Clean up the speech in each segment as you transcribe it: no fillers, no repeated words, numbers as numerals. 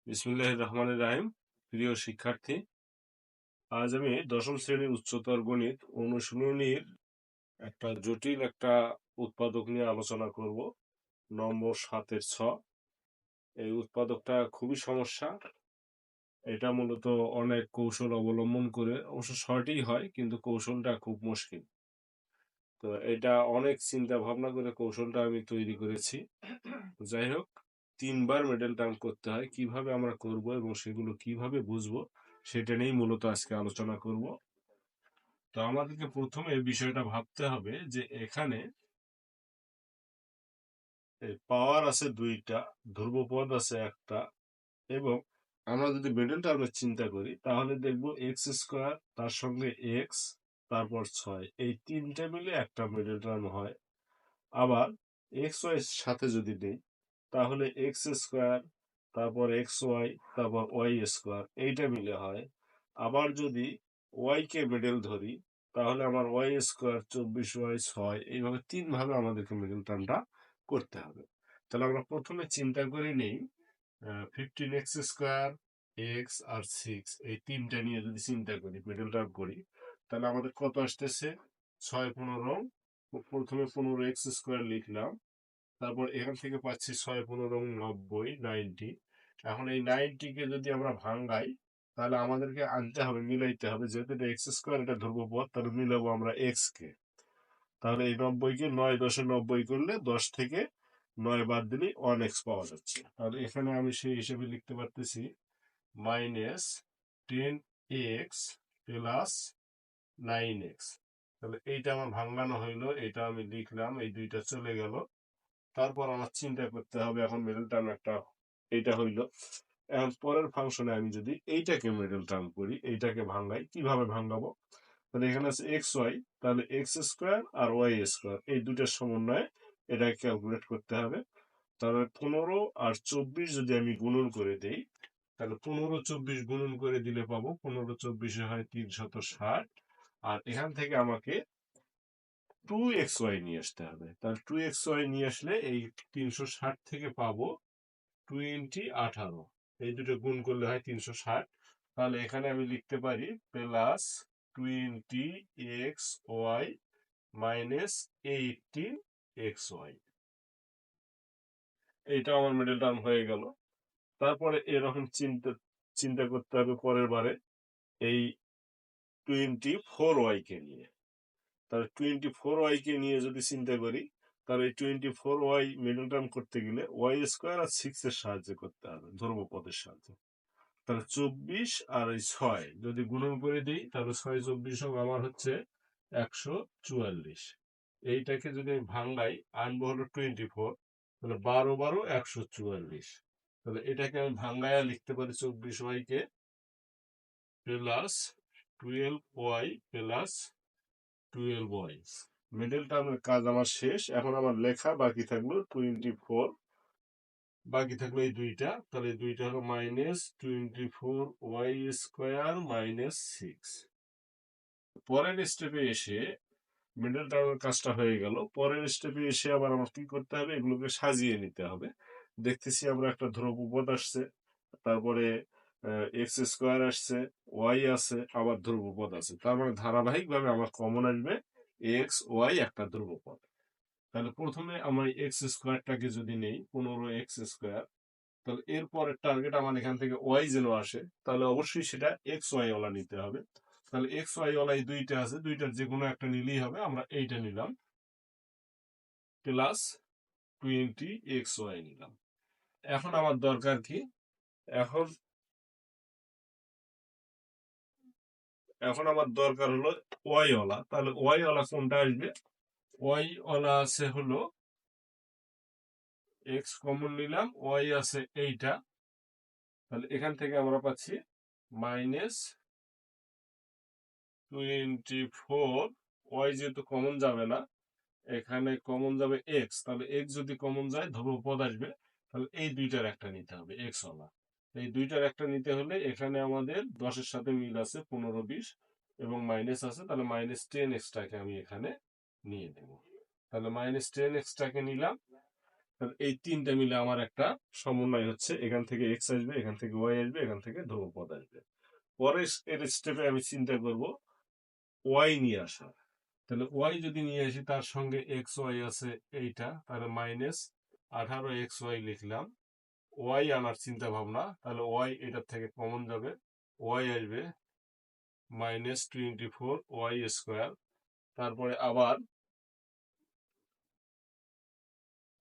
বিসমিল্লাহির রহমানির রহিম। প্রিয় শিক্ষার্থী, আজ আমি দশম শ্রেণীর উচ্চতর গণিত অনুশীলনীর জটিল উৎপাদক নিয়ে আলোচনা করব। নম্বর 7-এর 6। এই উৎপাদকটা খুবই সমস্যা। এটা মূলত অনেক কৌশল অবলম্বন করে, অবশ্য শর্টই হয় কিন্তু কৌশলটা খুব মুশকিল। তো এটা অনেক চিন্তা ভাবনা করে কৌশলটা আমি তৈরি করেছি। যাই হোক, 3বার মিডল টার্ম করতে হয়, কিভাবে আমরা করব এবং সেগুলো কিভাবে বুঝবো সেটা নিয়েই মূলত আজকে আলোচনা করব। তো আমাদেরকে প্রথমে বিষয়টা ভাবতে হবে যে এখানে পাওয়ার আছে 2টা, ধ্রুবপদ আছে একটা, এবং আমরা যদি মিডল টার্মের চিন্তা করি তাহলে দেখব এক্স স্কোয়ার, তার সঙ্গে এক্স, তারপর 6, এই 3টে মিলে একটা মিডল টার্ম হয়। আবার এক্স ওয়াই সাথে যদি নেই তাহলে এক্স স্কোয়ার, তারপর এক্স ওয়াই, তারপর ওয়াই স্কোয়ার, এইটা মিলে হয়। আবার যদি ওয়াই কে মিডল ধরি তাহলে আমার ওয়াই স্কোয়ার 24y 6, এইভাবে 3ভাবে আমাদেরকে মিডল টার্মটা করতে হবে। তাহলে আমরা প্রথমে চিন্তা করে নেই 15x স্কোয়ার, এক্স আর 6, এই 3টা নিয়ে যদি চিন্তা করি, মিডল টার্ম করি, তাহলে আমাদের কত আসতেছে? 6 15। প্রথমে 15x স্কোয়ার লিখলাম, তারপর এখান থেকে পাচ্ছি 6 15 90, 90। এখন এই 90-কে যদি আমরা ভাঙাই তাহলে আমাদেরকে আনতে হবে, মিলাইতে হবে, যেহেতু এটা এক্স স্কোয়ার, এটা ধ্রুবপদ, তাহলে মিলাবো আমরা এক্স কে। তাহলে এই 90-কে 9 10 90 করলে 10 থেকে 9 বাদ দিলে 1x পাওয়া যাচ্ছে। তাহলে এখানে আমি সেই হিসেবে লিখতে পারতেছি -10x প্লাস 9x। তাহলে এইটা আমার ভাঙানো হইলো, এটা আমি লিখলাম, এই দুইটা চলে গেল। তারপর আমার চিন্তা করতে হবে এখন মিডল টার্ম এইটা হইলো। এখন পরের ফাংশনে আমি যদি এইটাকে মিডল টার্ম করি, এইটাকে ভাঙাই, কিভাবে ভাঙাবো? তাহলে এখানে আছে এক্স ওয়াই, তাহলে এক্স স্কোয়ার আর ওয়াই স্কোয়ার, এই দুটার সমন্বয়ে এটাকে ক্যালকুলেট করতে হবে। তাহলে 15 আর 24 যদি আমি গুণন করে দেই, তাহলে 15 24 গুণন করে দিলে পাবো 15 24 হয় 360। আর এখান থেকে আমাকে 2xy নিয়ে আসতে হবে। তাহলে 2xy নিয়ে আসলে এই 360 থেকে পাবো 18। এই দুটো গুণ করলে হয় 360। তাহলে এখানে আমি লিখতে পারি প্লাস 20xy মাইনাস 18xy। এইটা আমার মিডল টার্ম হয়ে গেল। তারপরে এরকম চিন্তা চিন্তা করতে হবে পরের বারে এই 24y কে নিয়ে। তাহলে 24y কে নিয়ে যদি চিন্তা করি, তাহলে এই 24y মিডল টার্ম করতে গেলে ওয়াই স্কোয়ার আর 6-এর সাহায্যে করতে হবে, ধ্রুবপদের সাহায্যে। তাহলে 24 আর এই 6 যদি গুণন করে দিই, তাহলে 6 24 হোক আমার হচ্ছে 144। এইটাকে যদি আমি ভাঙাই, আনবো হলো 24, তাহলে 12 12 144। তাহলে এটাকে আমি ভাঙ্গায়া লিখতে পারি 24y k plus 12y plus 12y। Middle টার্মের কাজ আমার শেষ। এখন আমার লেখা বাকি থাকলো 24, বাকি থাকলো এই দুইটা। তাহলে এই দুইটা হলো -24y স্কোয়ার মাইনাস 6। পরের স্টেপে এসে মিডল টার্মের কাজটা হয়ে গেল। পরের স্টেপে এসে আবার আমার কি করতে হবে? এগুলোকে সাজিয়ে নিতে হবে। দেখতেছি আমরা একটা ধ্রুবপদ আসছে, তারপরে এক্স স্কোয়ার আসছে, ওয়াই আছে, আবার ধ্রুবপদ আছে। তার মানে ধারাবাহিকভাবে আমার কমন আসবে এক্স ওয়াই একটা ধ্রুবপদ। তাহলে প্রথমে আমার এক্স স্কোয়ারটাকে যদি নেই 15x স্কোয়ার, তাহলে এর পরের টার্গেট আমার এখান থেকে ওয়াই যেন আসে, তাহলে অবশ্যই সেটা এক্স ওয়াই ওয়ালা নিতে হবে। তাহলে এক্স ওয়াই ওয়ালা এই দুইটা আছে, দুইটার যে কোনো একটা নিলেই হবে। আমরা এইটা নিলাম প্লাস 20xy নিলাম। এখন আমার দরকার কি? এখন এখন আমার দরকার হলো ওয়াই ওয়ালা। তাহলে ওয়াই ওয়ালা কোনটা আসবে? ওয়াই ওয়ালা আছে হলো এক্স কমন নিলাম, ওয়াই আছে এইটা। তাহলে এখান থেকে আমরা পাচ্ছি -24। ওয়াই যেহেতু কমন যাবে না, এখানে কমন যাবে এক্স। তাহলে এক্স যদি কমন যায় ধ্রুবপদ আসবে, তাহলে এই দুইটার একটা নিতে হবে এক্স ওয়ালা। এই দুইটার একটা নিতে হলে এখানে আমাদের 10-এর সাথে মিল আছে 15 20 এবং মাইনাস আছে, তাহলে -10x টাকে আমি এখানে নিয়ে নেব। তাহলে -10x টাকে নিলাম। এই তিনটা মিলে আমার একটা সমন্বয় হচ্ছে, এখান থেকে এক্স আসবে, এখান থেকে ওয়াই আসবে, এখান থেকে ধ্রুবপদ আসবে। পরের এর স্টেপে আমি চিন্তা করব ওয়াই নিয়ে আসা। তাহলে ওয়াই যদি নিয়ে আসি, তার সঙ্গে এক্স ওয়াই আছে এইটা, তাহলে -18x y লিখলাম। ওয়াই আনার চিন্তা ভাবনা, তাহলে ওয়াই এটার থেকে কমন যাবে, ওয়াই আসবে -24y²। তারপরে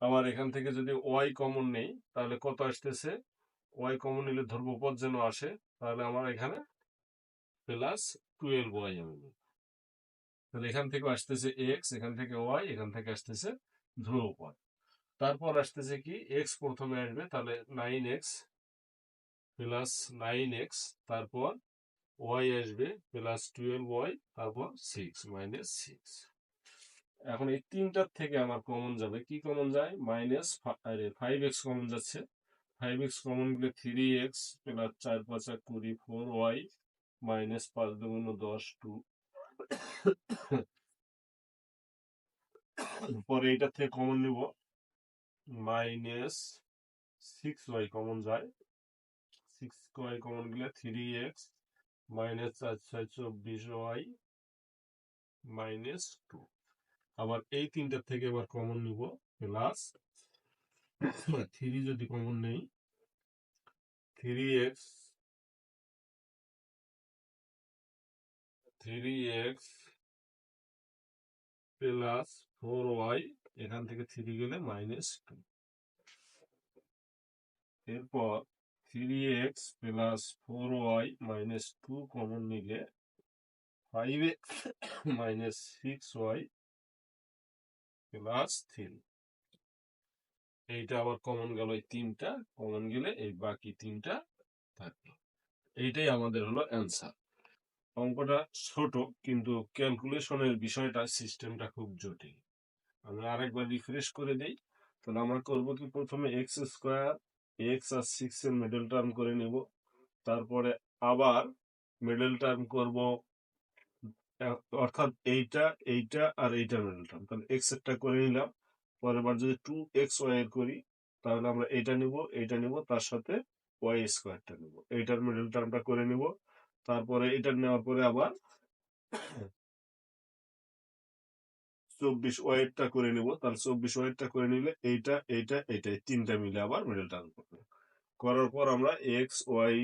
আবার এখান থেকে যদি ওয়াই কমন নেই, তাহলে কত আসতেছে, ওয়াই কমন নিলে ধ্রুবপদ যেন আসে, তাহলে আমার এখানে +12y আমি নিই। তাহলে এখান থেকে আসতেছে এক্স, এখান থেকে ওয়াই, এখান থেকে আসতেছে ধ্রুবপদ। তারপর আসতেছে কি, এক্স প্রথমে আসবে, তাহলে 9x +9x, তারপর ওয়াই আসবে +12y, তারপর 6 -6। এখন এই তিনটার থেকে আমার কমন যাবে, কি কমন যায়, -5x কমন যাচ্ছে। 5x কমন গেলে 3x +4×5 = 20, 4y -5×2 = 10, 2। পরে এইটার থেকে কমন নিব, -6y কমন যায়। 6y কমন গেলে 3x -4×4 = 24y -2। আবার এই তিনটার থেকে এবার কমন নিব, প্লাস 3 যদি কমন নেই, 3x 4y, এখান থেকে 3 গেলে -2। এরপর 3x +4y -2 কমন নিলে 5x -6y +3। এইটা আবার কমন গেল, এই তিনটা কমন গেলে এই বাকি তিনটা থাকলো। এইটাই আমাদের হলো অ্যান্সার। অঙ্কটা ছোট, কিন্তু ক্যালকুলেশনের বিষয়টা, সিস্টেমটা খুব জটিল। আমরা আরেকবার রিফ্রেশ করে দেই। তাহলে আমরা করব কি, প্রথমে x², x আর 6 এর মিডল টার্ম করে নিব। তারপরে আবার মিডল টার্ম করব, অর্থাৎ এইটা, এইটা আর এইটা মিডল টার্ম। তাহলে x এরটা করে নিলাম। পরের বার যদি 2xy এর করি, তাহলে আমরা এইটা নিব, এইটা নিব, তার সাথে y²টা নিব, এইটার মিডল টার্মটা করে নিব। তারপরে এটা নেওয়ার পরে আবার 24y করে নিব, তাহলে 24y করে নিলে এইটা, এইটা, এইটা, এই তিনটা মিলে আবার মিডল টার্ম করবো। করার পর আমরা এক্স ওয়াই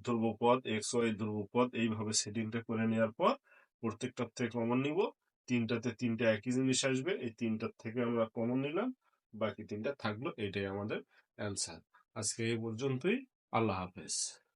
ধ্রুবপদ, এক্স ওয়াই ধ্রুবপদ, এইভাবে সেটিংটা করে নেওয়ার পর প্রত্যেকটার থেকে কমন নিব। তিনটাতে তিনটা একই জিনিস আসবে, এই তিনটার থেকে আমরা কমন নিলাম, বাকি তিনটা থাকলো। এটাই আমাদের অ্যান্সার। আজকে এই পর্যন্তই। আল্লাহ হাফেজ।